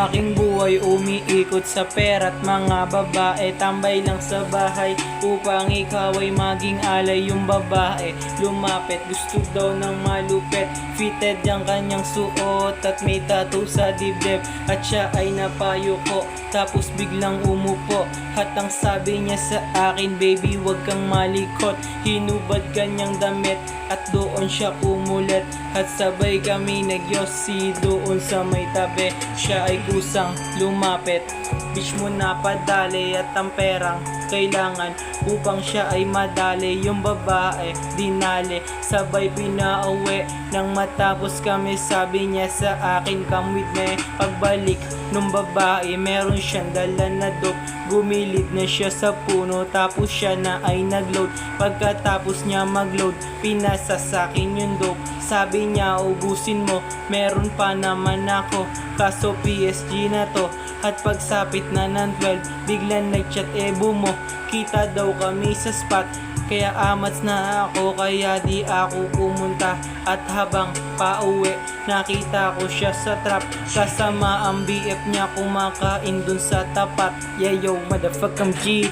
aking buhay umiikot sa pera't mga babae. Tambay lang sa bahay upang ikaw ay maging alay. Yung babae lumapit, gusto daw ng malupit. Fitted ang kanyang suot at may tattoo sa dibdib. At siya ay napayo ko, tapos biglang umupo. At ang sabi niya sa akin, baby wag kang malikot. Hinubad kanyang damit at doon siya pumulit. At sabay kami nagyosi doon sa may tabi. Siya ay kusang lumapit, bitch mo na padali. At ang perang kailangan upang siya ay madali. Yung babae dinali, sabay pinauwi. Nang matapos kami sabi niya sa akin, come with me. Pagbalik nung babae meron siyang dala na dope. Gumilid na siya sa puno tapos siya na ay nagload. Pagkatapos niya magload, pinasa sa akin yung dope. Sabi niya ubusin mo, meron pa naman ako, kaso PSG na to. At pagsapit na ng 12, biglang nagchat mo. Kita daw kami sa spot, kaya amats na ako, kaya di ako pumunta. At habang pauwi, nakita ko siya sa trap, kasama ang BF niya kumakain dun sa tapat. Yeah yo, motherfuck, I'm G.